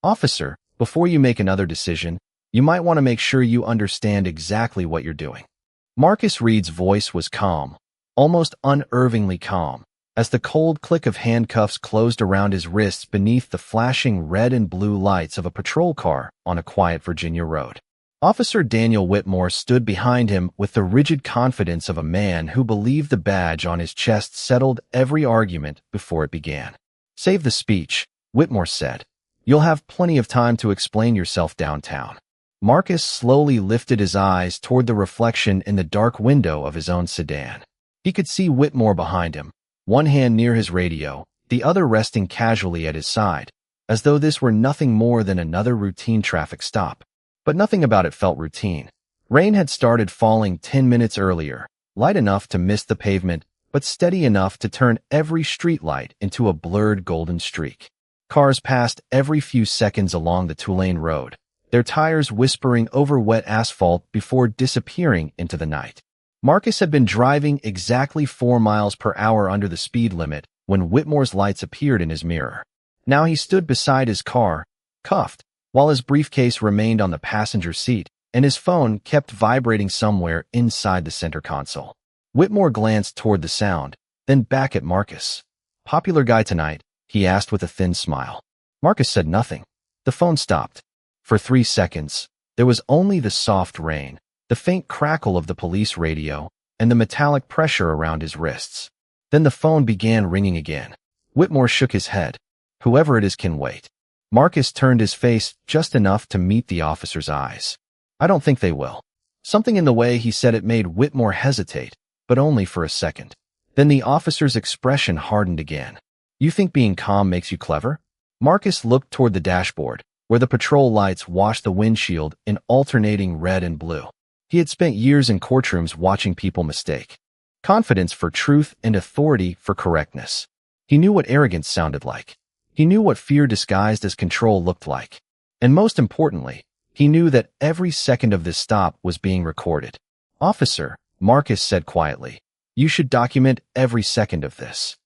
"Officer, before you make another decision, you might want to make sure you understand exactly what you're doing." Marcus Reed's voice was calm, almost unnervingly calm, as the cold click of handcuffs closed around his wrists beneath the flashing red and blue lights of a patrol car on a quiet Virginia road. Officer Daniel Whitmore stood behind him with the rigid confidence of a man who believed the badge on his chest settled every argument before it began. "Save the speech," Whitmore said. "You'll have plenty of time to explain yourself downtown." Marcus slowly lifted his eyes toward the reflection in the dark window of his own sedan. He could see Whitmore behind him, one hand near his radio, the other resting casually at his side, as though this were nothing more than another routine traffic stop. But nothing about it felt routine. Rain had started falling 10 minutes earlier, light enough to mist the pavement, but steady enough to turn every streetlight into a blurred golden streak. Cars passed every few seconds along the two-lane road, their tires whispering over wet asphalt before disappearing into the night. Marcus had been driving exactly 4 miles per hour under the speed limit when Whitmore's lights appeared in his mirror. Now he stood beside his car, cuffed, while his briefcase remained on the passenger seat, and his phone kept vibrating somewhere inside the center console. Whitmore glanced toward the sound, then back at Marcus. "Popular guy tonight?" he asked with a thin smile. Marcus said nothing. The phone stopped. For 3 seconds, there was only the soft rain, the faint crackle of the police radio, and the metallic pressure around his wrists. Then the phone began ringing again. Whitmore shook his head. "Whoever it is can wait." Marcus turned his face just enough to meet the officer's eyes. "I don't think they will." Something in the way he said it made Whitmore hesitate, but only for a second. Then the officer's expression hardened again. "You think being calm makes you clever?" Marcus looked toward the dashboard, where the patrol lights washed the windshield in alternating red and blue. He had spent years in courtrooms watching people mistake confidence for truth and authority for correctness. He knew what arrogance sounded like. He knew what fear disguised as control looked like. And most importantly, he knew that every second of this stop was being recorded. "Officer," Marcus said quietly, "you should document every second of this."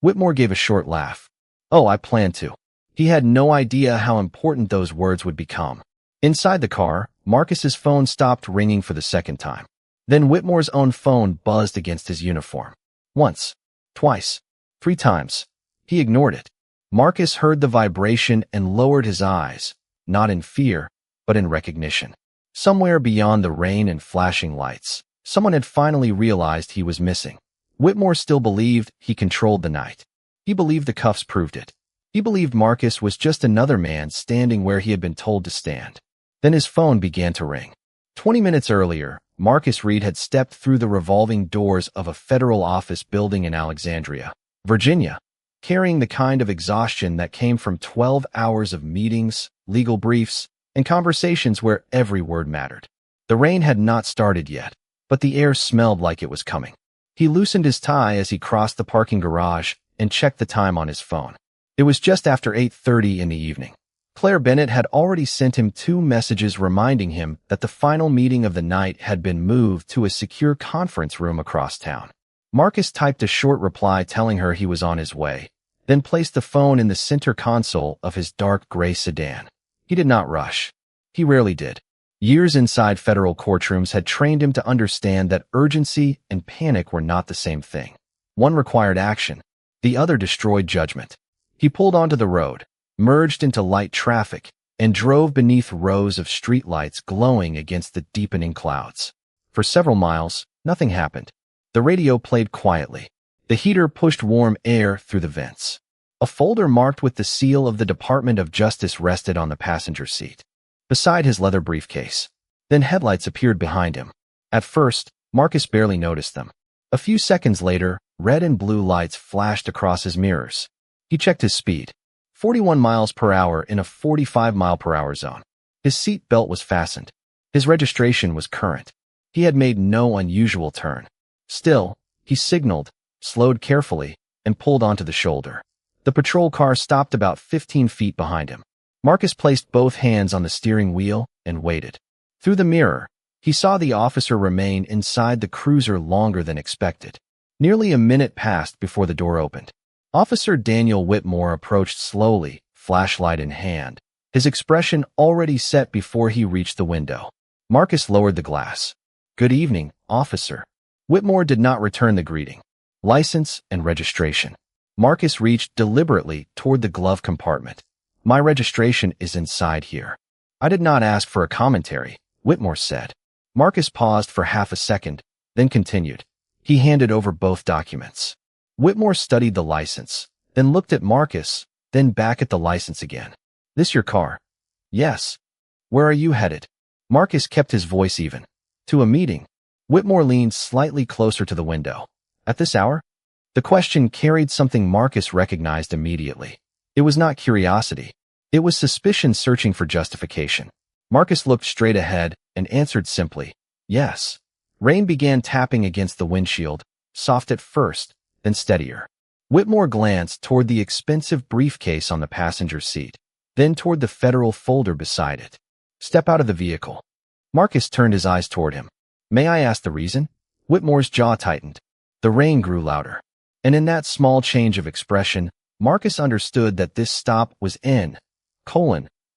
Whitmore gave a short laugh. "Oh, I plan to." He had no idea how important those words would become. Inside the car, Marcus's phone stopped ringing for the second time. Then Whitmore's own phone buzzed against his uniform. Once, twice, 3 times. He ignored it. Marcus heard the vibration and lowered his eyes, not in fear, but in recognition. Somewhere beyond the rain and flashing lights, someone had finally realized he was missing. Whitmore still believed he controlled the night. He believed the cuffs proved it. He believed Marcus was just another man standing where he had been told to stand. Then his phone began to ring. 20 minutes earlier, Marcus Reed had stepped through the revolving doors of a federal office building in Alexandria, Virginia, carrying the kind of exhaustion that came from 12 hours of meetings, legal briefs, and conversations where every word mattered. The rain had not started yet, but the air smelled like it was coming. He loosened his tie as he crossed the parking garage and checked the time on his phone. It was just after 8:30 in the evening. Claire Bennett had already sent him 2 messages reminding him that the final meeting of the night had been moved to a secure conference room across town. Marcus typed a short reply telling her he was on his way, then placed the phone in the center console of his dark gray sedan. He did not rush. He rarely did. Years inside federal courtrooms had trained him to understand that urgency and panic were not the same thing. One required action. The other destroyed judgment. He pulled onto the road, merged into light traffic, and drove beneath rows of streetlights glowing against the deepening clouds. For several miles, nothing happened. The radio played quietly. The heater pushed warm air through the vents. A folder marked with the seal of the Department of Justice rested on the passenger seat, beside his leather briefcase. Then headlights appeared behind him. At first, Marcus barely noticed them. A few seconds later, red and blue lights flashed across his mirrors. He checked his speed. 41 miles per hour in a 45-mile-per-hour zone. His seat belt was fastened. His registration was current. He had made no unusual turn. Still, he signaled, slowed carefully, and pulled onto the shoulder. The patrol car stopped about 15 feet behind him. Marcus placed both hands on the steering wheel and waited. Through the mirror, he saw the officer remain inside the cruiser longer than expected. Nearly a minute passed before the door opened. Officer Daniel Whitmore approached slowly, flashlight in hand, his expression already set before he reached the window. Marcus lowered the glass. "Good evening, officer." Whitmore did not return the greeting. "License and registration." Marcus reached deliberately toward the glove compartment. "My registration is inside here." "I did not ask for a commentary," Whitmore said. Marcus paused for half a second, then continued. He handed over both documents. Whitmore studied the license, then looked at Marcus, then back at the license again. "This your car?" "Yes." "Where are you headed?" Marcus kept his voice even. "To a meeting." Whitmore leaned slightly closer to the window. "At this hour?" The question carried something Marcus recognized immediately. It was not curiosity. It was suspicion searching for justification. Marcus looked straight ahead and answered simply, "Yes." Rain began tapping against the windshield, soft at first, then steadier. Whitmore glanced toward the expensive briefcase on the passenger seat, then toward the federal folder beside it. "Step out of the vehicle." Marcus turned his eyes toward him. "May I ask the reason?" Whitmore's jaw tightened. The rain grew louder. And in that small change of expression, Marcus understood that this stop was in.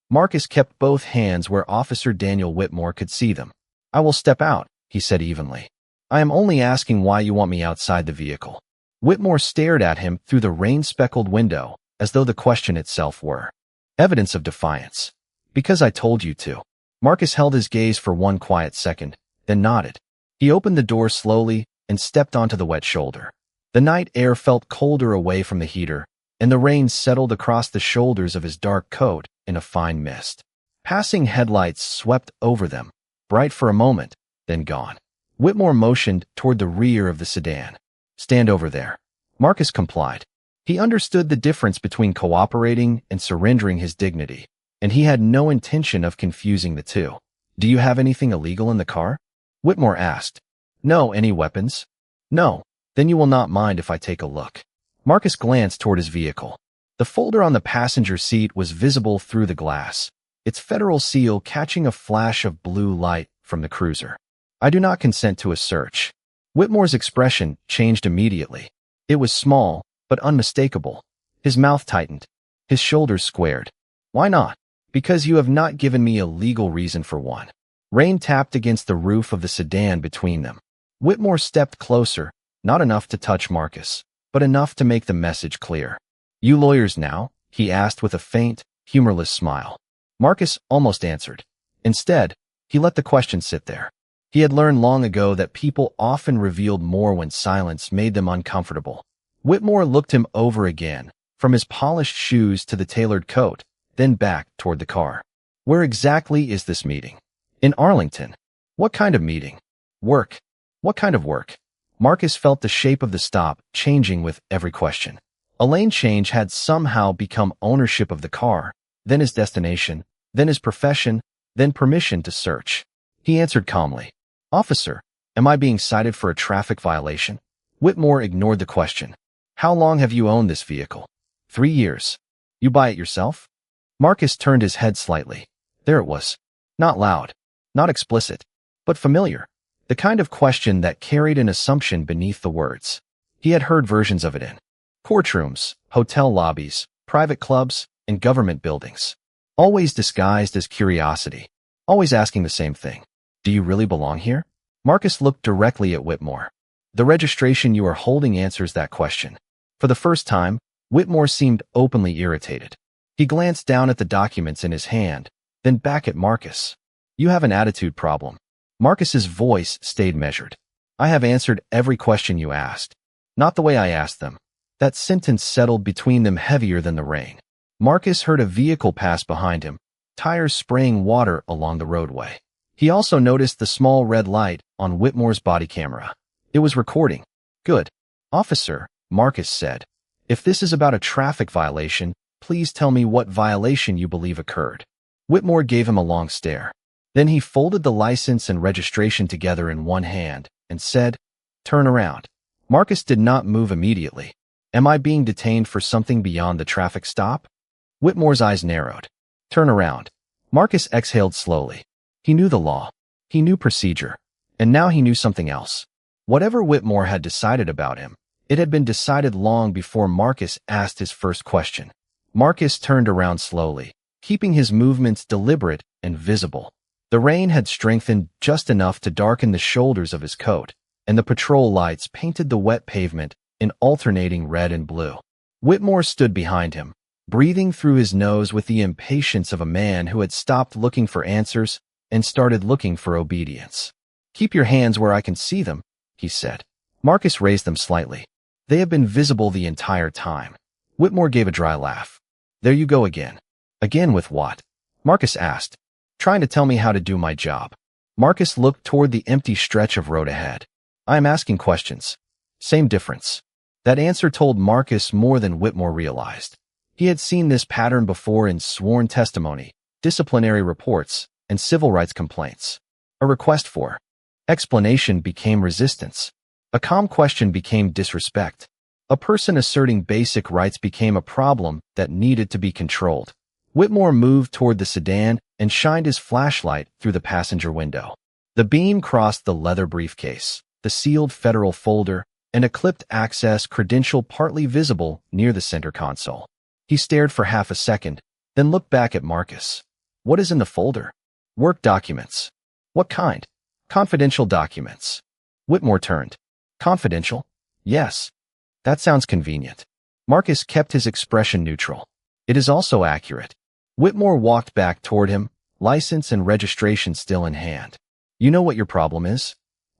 Marcus kept both hands where Officer Daniel Whitmore could see them. "I will step out," he said evenly. "I am only asking why you want me outside the vehicle." Whitmore stared at him through the rain-speckled window, as though the question itself were evidence of defiance. "Because I told you to." Marcus held his gaze for one quiet second, then nodded. He opened the door slowly and stepped onto the wet shoulder. The night air felt colder away from the heater, and the rain settled across the shoulders of his dark coat in a fine mist. Passing headlights swept over them, bright for a moment, then gone. Whitmore motioned toward the rear of the sedan. "Stand over there." Marcus complied. He understood the difference between cooperating and surrendering his dignity, and he had no intention of confusing the two. "Do you have anything illegal in the car?" Whitmore asked. "No." "Any weapons?" "No." "Then you will not mind if I take a look." Marcus glanced toward his vehicle. The folder on the passenger seat was visible through the glass, its federal seal catching a flash of blue light from the cruiser. "I do not consent to a search." Whitmore's expression changed immediately. It was small, but unmistakable. His mouth tightened. His shoulders squared. "Why not?" "Because you have not given me a legal reason for one." Rain tapped against the roof of the sedan between them. Whitmore stepped closer, not enough to touch Marcus, but enough to make the message clear. "You lawyers now?" he asked with a faint, humorless smile. Marcus almost answered. Instead, he let the question sit there. He had learned long ago that people often revealed more when silence made them uncomfortable. Whitmore looked him over again, from his polished shoes to the tailored coat, then back toward the car. "Where exactly is this meeting?" "In Arlington." "What kind of meeting?" "Work." "What kind of work?" Marcus felt the shape of the stop changing with every question. A lane change had somehow become ownership of the car, then his destination, then his profession, then permission to search. He answered calmly. "Officer, am I being cited for a traffic violation?" Whitmore ignored the question. "How long have you owned this vehicle?" 3 years. "You buy it yourself?" Marcus turned his head slightly. There it was. Not loud, not explicit, but familiar. The kind of question that carried an assumption beneath the words. He had heard versions of it in courtrooms, hotel lobbies, private clubs, and government buildings. Always disguised as curiosity. Always asking the same thing. "Do you really belong here?" Marcus looked directly at Whitmore. "The registration you are holding answers that question." For the first time, Whitmore seemed openly irritated. He glanced down at the documents in his hand, then back at Marcus. "You have an attitude problem." Marcus's voice stayed measured. "I have answered every question you asked. Not the way I asked them." That sentence settled between them heavier than the rain. Marcus heard a vehicle pass behind him, tires spraying water along the roadway. He also noticed the small red light on Whitmore's body camera. It was recording. "Good. Officer," Marcus said, "if this is about a traffic violation, please tell me what violation you believe occurred." Whitmore gave him a long stare. Then he folded the license and registration together in one hand and said, "Turn around." Marcus did not move immediately. "Am I being detained for something beyond the traffic stop?" Whitmore's eyes narrowed. "Turn around." Marcus exhaled slowly. He knew the law. He knew procedure. And now he knew something else. Whatever Whitmore had decided about him, it had been decided long before Marcus asked his first question. Marcus turned around slowly, keeping his movements deliberate and visible. The rain had strengthened just enough to darken the shoulders of his coat, and the patrol lights painted the wet pavement in alternating red and blue. Whitmore stood behind him, breathing through his nose with the impatience of a man who had stopped looking for answers and started looking for obedience. "Keep your hands where I can see them," he said. Marcus raised them slightly. They had been visible the entire time. Whitmore gave a dry laugh. "There you go again." "Again with what?" Marcus asked. "Trying to tell me how to do my job." Marcus looked toward the empty stretch of road ahead. "I am asking questions." Same difference. That answer told Marcus more than Whitmore realized. He had seen this pattern before in sworn testimony, disciplinary reports, and civil rights complaints. A request for explanation became resistance. A calm question became disrespect. A person asserting basic rights became a problem that needed to be controlled. Whitmore moved toward the sedan and shined his flashlight through the passenger window. The beam crossed the leather briefcase, the sealed federal folder, and a clipped access credential partly visible near the center console. He stared for half a second, then looked back at Marcus. "What is in the folder?" "Work documents." "What kind?" "Confidential documents." Whitmore turned. "Confidential?" "Yes." "That sounds convenient." Marcus kept his expression neutral. "It is also accurate." Whitmore walked back toward him, license and registration still in hand. "You know what your problem is?"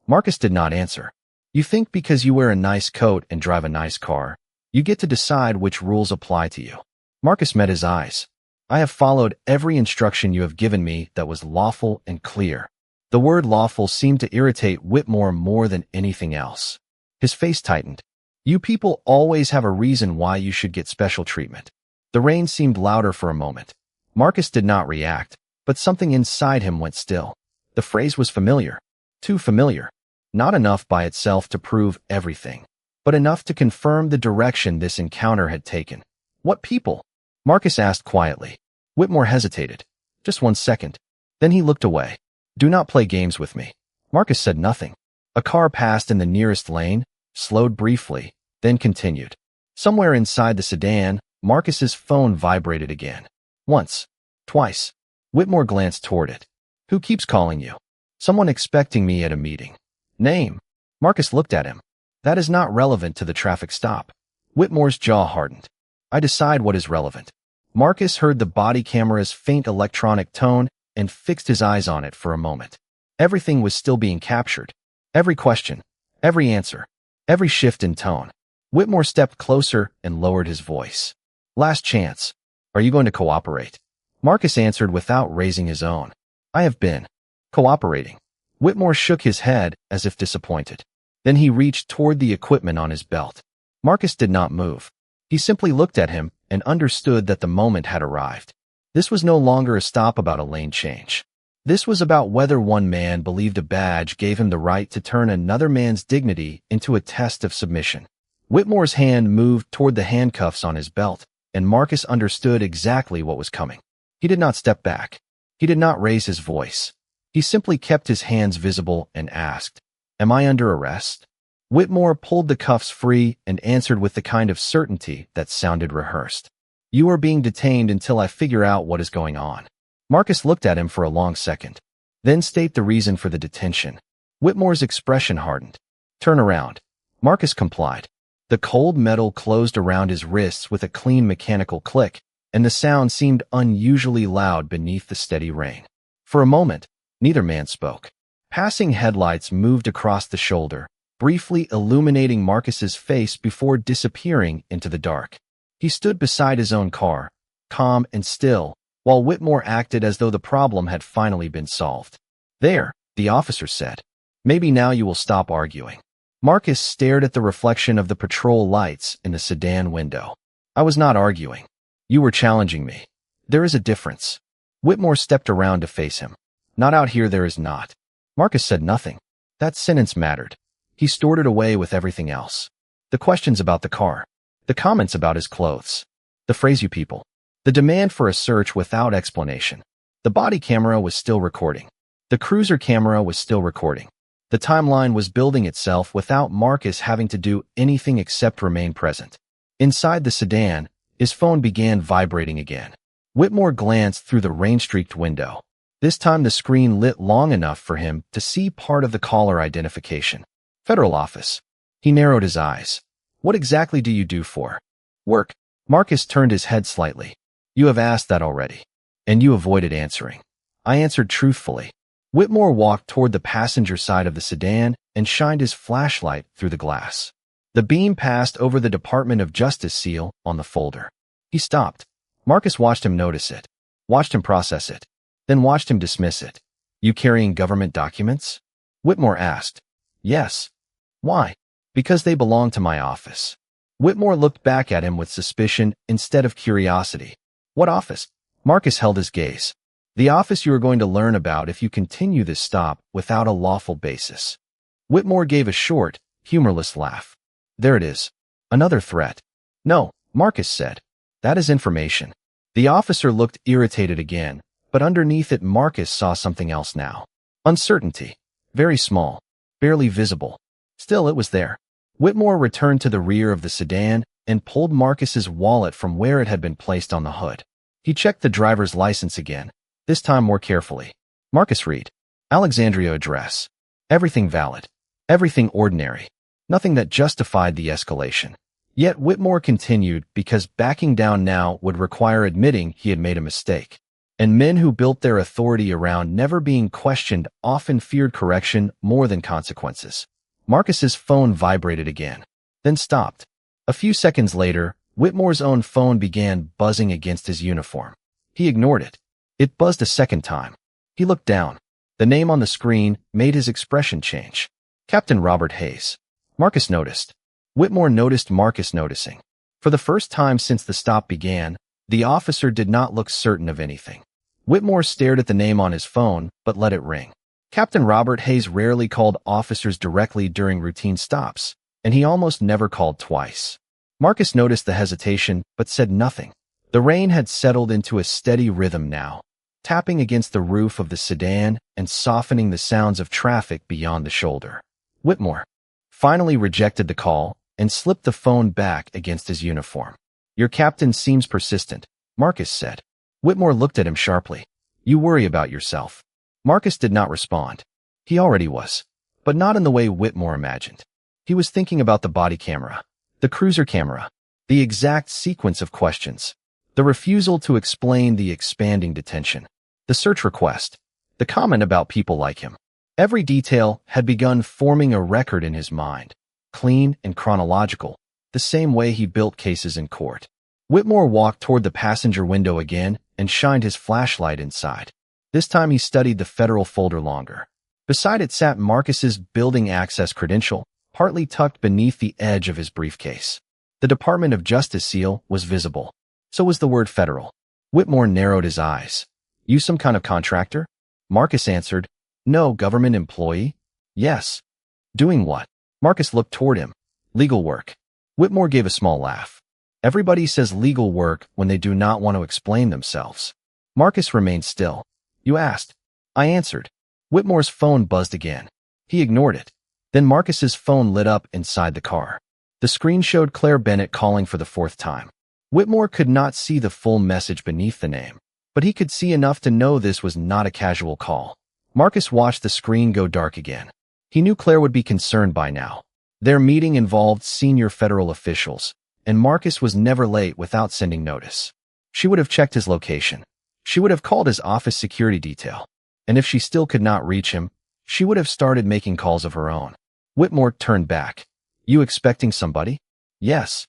Marcus did not answer. "You think because you wear a nice coat and drive a nice car, you get to decide which rules apply to you." Marcus met his eyes. "I have followed every instruction you have given me that was lawful and clear." The word lawful seemed to irritate Whitmore more than anything else. His face tightened. "You people always have a reason why you should get special treatment." The rain seemed louder for a moment. Marcus did not react, but something inside him went still. The phrase was familiar. Too familiar. Not enough by itself to prove everything, but enough to confirm the direction this encounter had taken. "What people?" Marcus asked quietly. Whitmore hesitated. "Just 1 second." Then he looked away. "Do not play games with me." Marcus said nothing. A car passed in the nearest lane, slowed briefly, then continued. Somewhere inside the sedan, Marcus's phone vibrated again. Once. Twice. Whitmore glanced toward it. "Who keeps calling you?" "Someone expecting me at a meeting." "Name?" Marcus looked at him. "That is not relevant to the traffic stop." Whitmore's jaw hardened. "I decide what is relevant." Marcus heard the body camera's faint electronic tone and fixed his eyes on it for a moment. Everything was still being captured. Every question, every answer, every shift in tone. Whitmore stepped closer and lowered his voice. "Last chance. Are you going to cooperate?" Marcus answered without raising his own. "I have been cooperating." Whitmore shook his head as if disappointed. Then he reached toward the equipment on his belt. Marcus did not move. He simply looked at him and understood that the moment had arrived. This was no longer a stop about a lane change. This was about whether one man believed a badge gave him the right to turn another man's dignity into a test of submission. Whitmore's hand moved toward the handcuffs on his belt, and Marcus understood exactly what was coming. He did not step back. He did not raise his voice. He simply kept his hands visible and asked, "Am I under arrest?" Whitmore pulled the cuffs free and answered with the kind of certainty that sounded rehearsed. "You are being detained until I figure out what is going on." Marcus looked at him for a long second. "Then state the reason for the detention." Whitmore's expression hardened. "Turn around." Marcus complied. The cold metal closed around his wrists with a clean mechanical click, and the sound seemed unusually loud beneath the steady rain. For a moment, neither man spoke. Passing headlights moved across the shoulder, briefly illuminating Marcus's face before disappearing into the dark. He stood beside his own car, calm and still, while Whitmore acted as though the problem had finally been solved. "There," the officer said. "Maybe now you will stop arguing." Marcus stared at the reflection of the patrol lights in the sedan window. "I was not arguing. You were challenging me. There is a difference." Whitmore stepped around to face him. "Not out here, there is not." Marcus said nothing. That sentence mattered. He stored it away with everything else. The questions about the car. The comments about his clothes. The phrase "you people." The demand for a search without explanation. The body camera was still recording. The cruiser camera was still recording. The timeline was building itself without Marcus having to do anything except remain present. Inside the sedan, his phone began vibrating again. Whitmore glanced through the rain-streaked window. This time the screen lit long enough for him to see part of the caller identification. Federal office. He narrowed his eyes. What exactly do you do for work? Marcus turned his head slightly. You have asked that already. And you avoided answering. I answered truthfully. Whitmore walked toward the passenger side of the sedan and shined his flashlight through the glass. The beam passed over the Department of Justice seal on the folder. He stopped. Marcus watched him notice it, watched him process it, then watched him dismiss it. You carrying government documents? Whitmore asked. Yes. Why? Because they belong to my office. Whitmore looked back at him with suspicion instead of curiosity. What office? Marcus held his gaze. The office you are going to learn about if you continue this stop without a lawful basis. Whitmore gave a short, humorless laugh. There it is. Another threat. No, Marcus said. That is information. The officer looked irritated again, but underneath it Marcus saw something else now. Uncertainty. Very small. Barely visible. Still, it was there. Whitmore returned to the rear of the sedan and pulled Marcus's wallet from where it had been placed on the hood. He checked the driver's license again, this time more carefully. Marcus Reed. Alexandria address. Everything valid. Everything ordinary. Nothing that justified the escalation. Yet Whitmore continued because backing down now would require admitting he had made a mistake. And men who built their authority around never being questioned often feared correction more than consequences. Marcus's phone vibrated again, then stopped. A few seconds later, Whitmore's own phone began buzzing against his uniform. He ignored it. It buzzed a second time. He looked down. The name on the screen made his expression change. Captain Robert Hayes. Marcus noticed. Whitmore noticed Marcus noticing. For the first time since the stop began, the officer did not look certain of anything. Whitmore stared at the name on his phone, but let it ring. Captain Robert Hayes rarely called officers directly during routine stops, and he almost never called twice. Marcus noticed the hesitation, but said nothing. The rain had settled into a steady rhythm now, tapping against the roof of the sedan and softening the sounds of traffic beyond the shoulder. Whitmore finally rejected the call and slipped the phone back against his uniform. Your captain seems persistent, Marcus said. Whitmore looked at him sharply. You worry about yourself. Marcus did not respond. He already was, but not in the way Whitmore imagined. He was thinking about the body camera, the cruiser camera, the exact sequence of questions, the refusal to explain the expanding detention, the search request, the comment about people like him. Every detail had begun forming a record in his mind, clean and chronological, the same way he built cases in court. Whitmore walked toward the passenger window again and shined his flashlight inside. This time he studied the federal folder longer. Beside it sat Marcus's building access credential, partly tucked beneath the edge of his briefcase. The Department of Justice seal was visible. So was the word federal. Whitmore narrowed his eyes. You some kind of contractor? Marcus answered. No, government employee? Yes. Doing what? Marcus looked toward him. Legal work. Whitmore gave a small laugh. Everybody says legal work when they do not want to explain themselves. Marcus remained still. You asked. I answered. Whitmore's phone buzzed again. He ignored it. Then Marcus's phone lit up inside the car. The screen showed Claire Bennett calling for the fourth time. Whitmore could not see the full message beneath the name, but he could see enough to know this was not a casual call. Marcus watched the screen go dark again. He knew Claire would be concerned by now. Their meeting involved senior federal officials, and Marcus was never late without sending notice. She would have checked his location. She would have called his office security detail. And if she still could not reach him, she would have started making calls of her own. Whitmore turned back. You expecting somebody? Yes.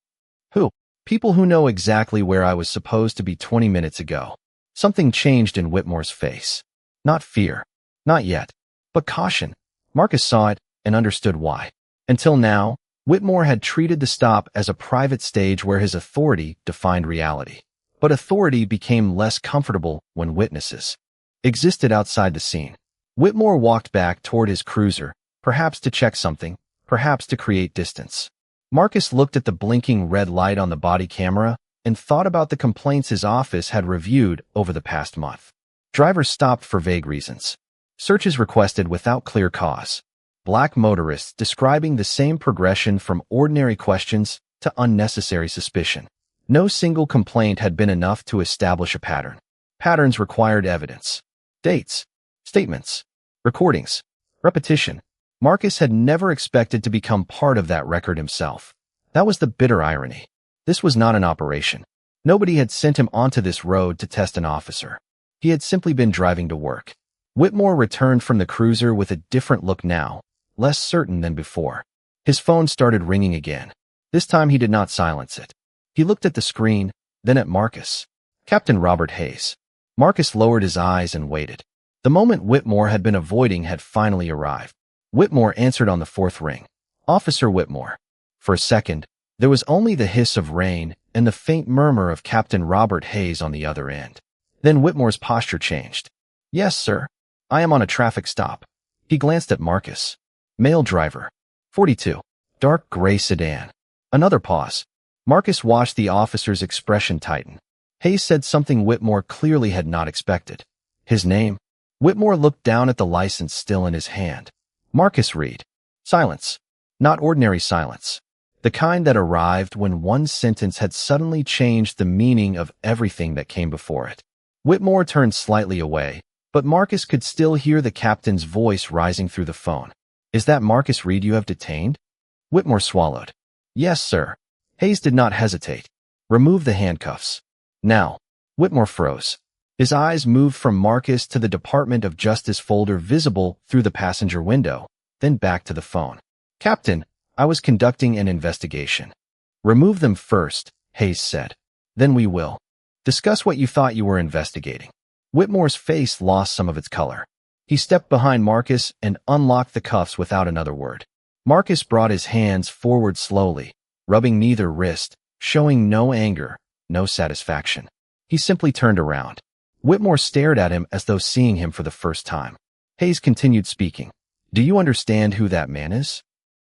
Who? People who know exactly where I was supposed to be 20 minutes ago. Something changed in Whitmore's face. Not fear. Not yet. But caution. Marcus saw it and understood why. Until now, Whitmore had treated the stop as a private stage where his authority defined reality. But authority became less comfortable when witnesses existed outside the scene. Whitmore walked back toward his cruiser, perhaps to check something, perhaps to create distance. Marcus looked at the blinking red light on the body camera and thought about the complaints his office had reviewed over the past month. Drivers stopped for vague reasons. Searches requested without clear cause. Black motorists describing the same progression from ordinary questions to unnecessary suspicion. No single complaint had been enough to establish a pattern. Patterns required evidence. Dates, statements, recordings, repetition. Marcus had never expected to become part of that record himself. That was the bitter irony. This was not an operation. Nobody had sent him onto this road to test an officer. He had simply been driving to work. Whitmore returned from the cruiser with a different look now, less certain than before. His phone started ringing again. This time he did not silence it. He looked at the screen, then at Marcus. Captain Robert Hayes. Marcus lowered his eyes and waited. The moment Whitmore had been avoiding had finally arrived. Whitmore answered on the fourth ring. Officer Whitmore. For a second, there was only the hiss of rain and the faint murmur of Captain Robert Hayes on the other end. Then Whitmore's posture changed. Yes, sir. I am on a traffic stop. He glanced at Marcus. Male driver. 42. Dark gray sedan. Another pause. Marcus watched the officer's expression tighten. Hayes said something Whitmore clearly had not expected. His name? Whitmore looked down at the license still in his hand. Marcus Reed. Silence. Not ordinary silence. The kind that arrived when one sentence had suddenly changed the meaning of everything that came before it. Whitmore turned slightly away, but Marcus could still hear the captain's voice rising through the phone. Is that Marcus Reed you have detained? Whitmore swallowed. Yes, sir. Hayes did not hesitate. Remove the handcuffs. Now. Whitmore froze. His eyes moved from Marcus to the Department of Justice folder visible through the passenger window, then back to the phone. Captain, I was conducting an investigation. Remove them first, Hayes said. Then we will discuss what you thought you were investigating. Whitmore's face lost some of its color. He stepped behind Marcus and unlocked the cuffs without another word. Marcus brought his hands forward slowly, rubbing neither wrist, showing no anger, no satisfaction. He simply turned around. Whitmore stared at him as though seeing him for the first time. Hayes continued speaking. Do you understand who that man is?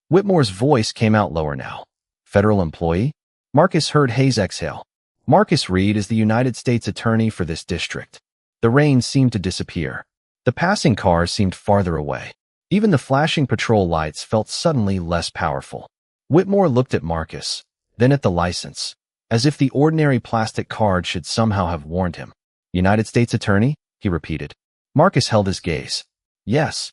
Whitmore's voice came out lower now. Federal employee? Marcus heard Hayes exhale. Marcus Reed is the United States Attorney for this district. The rain seemed to disappear. The passing cars seemed farther away. Even the flashing patrol lights felt suddenly less powerful. Whitmore looked at Marcus, then at the license, as if the ordinary plastic card should somehow have warned him. United States Attorney? He repeated. Marcus held his gaze. Yes.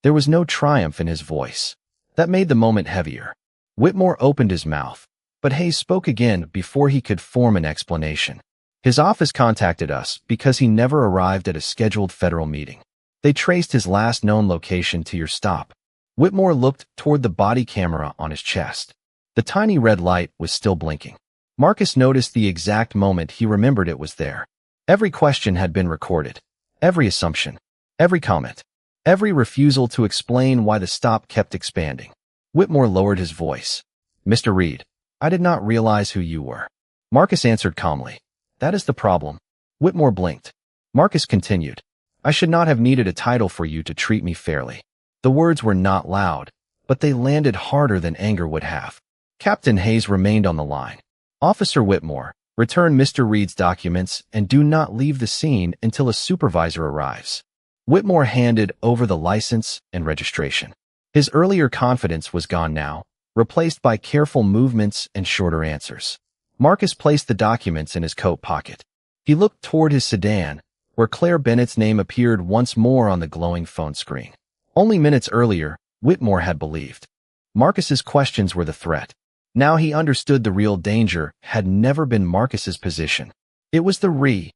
There was no triumph in his voice. That made the moment heavier. Whitmore opened his mouth, but Hayes spoke again before he could form an explanation. His office contacted us because he never arrived at a scheduled federal meeting. They traced his last known location to your stop. Whitmore looked toward the body camera on his chest. The tiny red light was still blinking. Marcus noticed the exact moment he remembered it was there. Every question had been recorded. Every assumption. Every comment. Every refusal to explain why the stop kept expanding. Whitmore lowered his voice. Mr. Reed, I did not realize who you were. Marcus answered calmly. That is the problem. Whitmore blinked. Marcus continued. I should not have needed a title for you to treat me fairly. The words were not loud, but they landed harder than anger would have. Captain Hayes remained on the line. Officer Whitmore, return Mr. Reed's documents and do not leave the scene until a supervisor arrives. Whitmore handed over the license and registration. His earlier confidence was gone now, replaced by careful movements and shorter answers. Marcus placed the documents in his coat pocket. He looked toward his sedan, where Claire Bennett's name appeared once more on the glowing phone screen. Only minutes earlier, Whitmore had believed. Marcus's questions were the threat. Now he understood the real danger had never been Marcus's position. It was the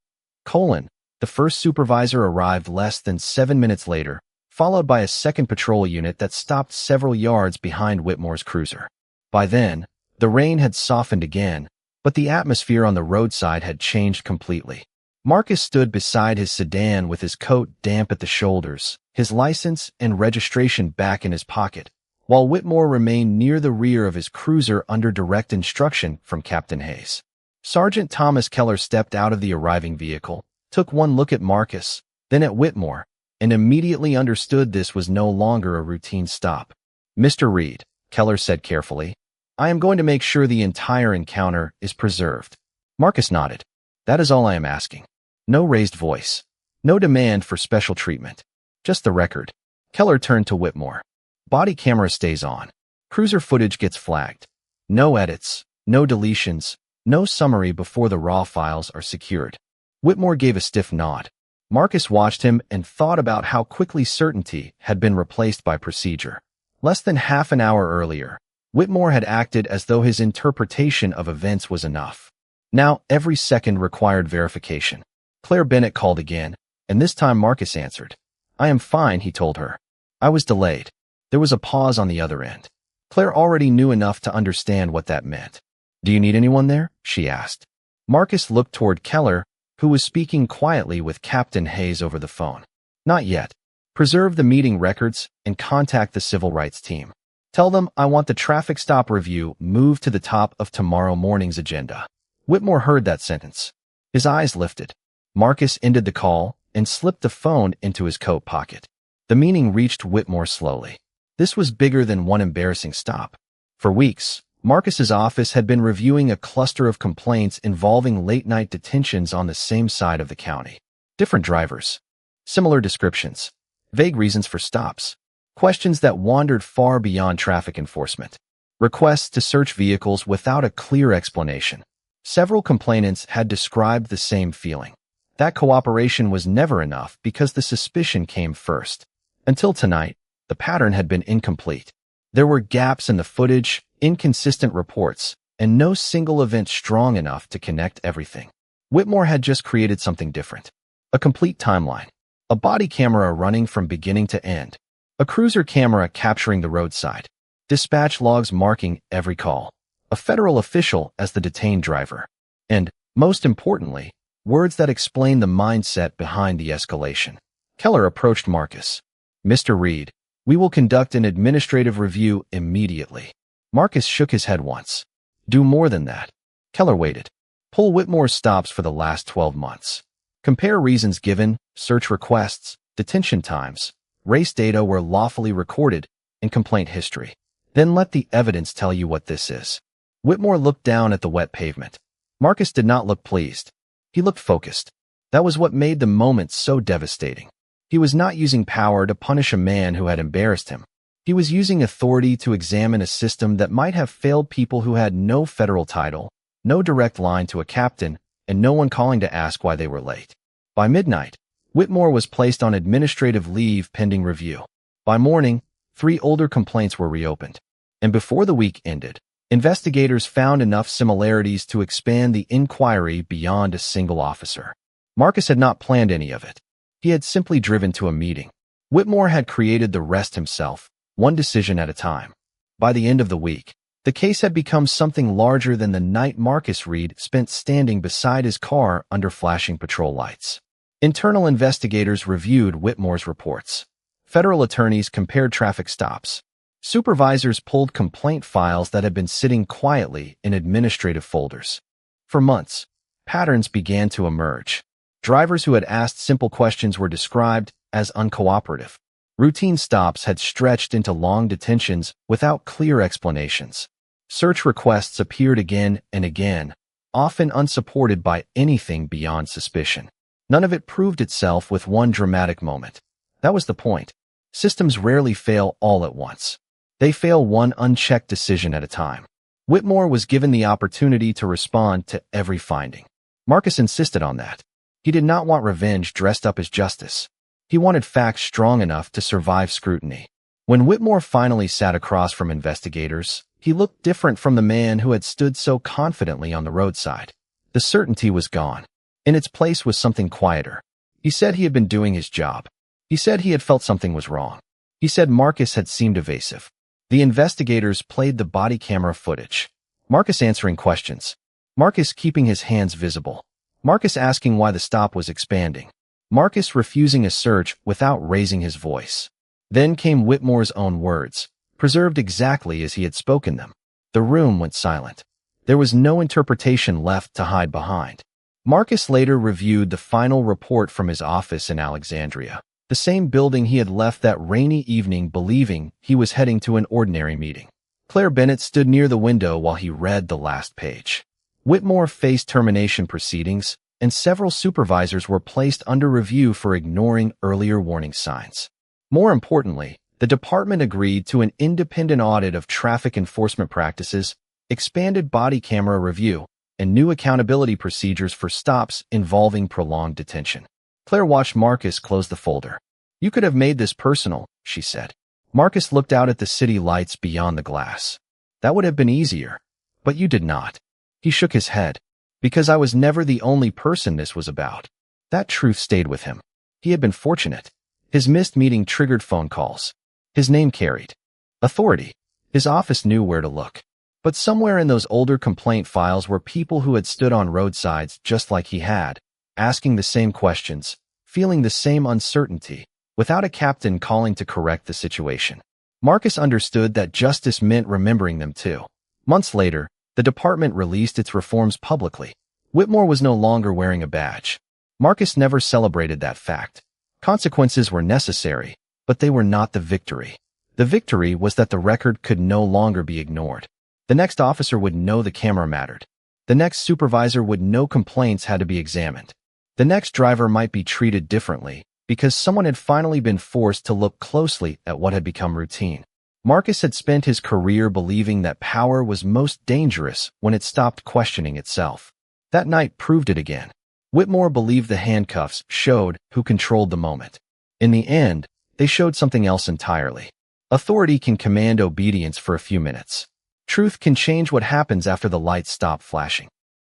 The first supervisor arrived less than 7 minutes later, followed by a second patrol unit that stopped several yards behind Whitmore's cruiser. By then, the rain had softened again, but the atmosphere on the roadside had changed completely. Marcus stood beside his sedan with his coat damp at the shoulders, his license and registration back in his pocket, while Whitmore remained near the rear of his cruiser under direct instruction from Captain Hayes. Sergeant Thomas Keller stepped out of the arriving vehicle, took one look at Marcus, then at Whitmore, and immediately understood this was no longer a routine stop. Mr. Reed, Keller said carefully, I am going to make sure the entire encounter is preserved. Marcus nodded. That is all I am asking. No raised voice. No demand for special treatment. Just the record. Keller turned to Whitmore. Body camera stays on. Cruiser footage gets flagged. No edits, no deletions, No summary before the raw files are secured. Whitmore gave a stiff nod. Marcus watched him and thought about how quickly certainty had been replaced by procedure. Less than half an hour earlier, Whitmore had acted as though his interpretation of events was enough. Now, every second required verification. Claire Bennett called again, and this time Marcus answered. "I am fine," he told her. "I was delayed." There was a pause on the other end. Claire already knew enough to understand what that meant. "Do you need anyone there?" she asked. Marcus looked toward Keller, who was speaking quietly with Captain Hayes over the phone. "Not yet. Preserve the meeting records and contact the civil rights team. Tell them I want the traffic stop review moved to the top of tomorrow morning's agenda." Whitmore heard that sentence. His eyes lifted. Marcus ended the call and slipped the phone into his coat pocket. The meaning reached Whitmore slowly. This was bigger than one embarrassing stop. For weeks, Marcus's office had been reviewing a cluster of complaints involving late-night detentions on the same side of the county. Different drivers. Similar descriptions. Vague reasons for stops. Questions that wandered far beyond traffic enforcement. Requests to search vehicles without a clear explanation. Several complainants had described the same feeling. That cooperation was never enough because the suspicion came first. Until tonight, the pattern had been incomplete. There were gaps in the footage, inconsistent reports, and no single event strong enough to connect everything. Whitmore had just created something different. A complete timeline. A body camera running from beginning to end. A cruiser camera capturing the roadside. Dispatch logs marking every call. A federal official as the detained driver. And, most importantly, words that explain the mindset behind the escalation. Keller approached Marcus. "Mr. Reed, we will conduct an administrative review immediately." Marcus shook his head once. "Do more than that." Keller waited. "Pull Whitmore's stops for the last 12 months. Compare reasons given, search requests, detention times, race data were lawfully recorded, and complaint history. Then let the evidence tell you what this is." Whitmore looked down at the wet pavement. Marcus did not look pleased. He looked focused. That was what made the moment so devastating. He was not using power to punish a man who had embarrassed him. He was using authority to examine a system that might have failed people who had no federal title, no direct line to a captain, and no one calling to ask why they were late. By midnight, Whitmore was placed on administrative leave pending review. By morning, 3 older complaints were reopened. And before the week ended, investigators found enough similarities to expand the inquiry beyond a single officer. Marcus had not planned any of it. He had simply driven to a meeting. Whitmore had created the rest himself, one decision at a time. By the end of the week, the case had become something larger than the night Marcus Reed spent standing beside his car under flashing patrol lights. Internal investigators reviewed Whitmore's reports. Federal attorneys compared traffic stops. Supervisors pulled complaint files that had been sitting quietly in administrative folders. For months, patterns began to emerge. Drivers who had asked simple questions were described as uncooperative. Routine stops had stretched into long detentions without clear explanations. Search requests appeared again and again, often unsupported by anything beyond suspicion. None of it proved itself with one dramatic moment. That was the point. Systems rarely fail all at once. They fail one unchecked decision at a time. Whitmore was given the opportunity to respond to every finding. Marcus insisted on that. He did not want revenge dressed up as justice. He wanted facts strong enough to survive scrutiny. When Whitmore finally sat across from investigators, he looked different from the man who had stood so confidently on the roadside. The certainty was gone. In its place was something quieter. He said he had been doing his job. He said he had felt something was wrong. He said Marcus had seemed evasive. The investigators played the body camera footage. Marcus answering questions. Marcus keeping his hands visible. Marcus asking why the stop was expanding. Marcus refusing a search without raising his voice. Then came Whitmore's own words, preserved exactly as he had spoken them. The room went silent. There was no interpretation left to hide behind. Marcus later reviewed the final report from his office in Alexandria, the same building he had left that rainy evening believing he was heading to an ordinary meeting. Claire Bennett stood near the window while he read the last page. Whitmore faced termination proceedings, and several supervisors were placed under review for ignoring earlier warning signs. More importantly, the department agreed to an independent audit of traffic enforcement practices, expanded body camera review, and new accountability procedures for stops involving prolonged detention. Claire watched Marcus close the folder. "You could have made this personal," she said. Marcus looked out at the city lights beyond the glass. "That would have been easier. But you did not." He shook his head. "Because I was never the only person this was about." That truth stayed with him. He had been fortunate. His missed meeting triggered phone calls. His name carried authority. His office knew where to look. But somewhere in those older complaint files were people who had stood on roadsides just like he had, asking the same questions, feeling the same uncertainty, without a captain calling to correct the situation. Marcus understood that justice meant remembering them too. Months later, the department released its reforms publicly. Whitmore was no longer wearing a badge. Marcus never celebrated that fact. Consequences were necessary, but they were not the victory. The victory was that the record could no longer be ignored. The next officer would know the camera mattered. The next supervisor would know complaints had to be examined. The next driver might be treated differently because someone had finally been forced to look closely at what had become routine. Marcus had spent his career believing that power was most dangerous when it stopped questioning itself. That night proved it again. Whitmore believed the handcuffs showed who controlled the moment. In the end, they showed something else entirely. Authority can command obedience for a few minutes. Truth can change what happens after the lights stop flashing.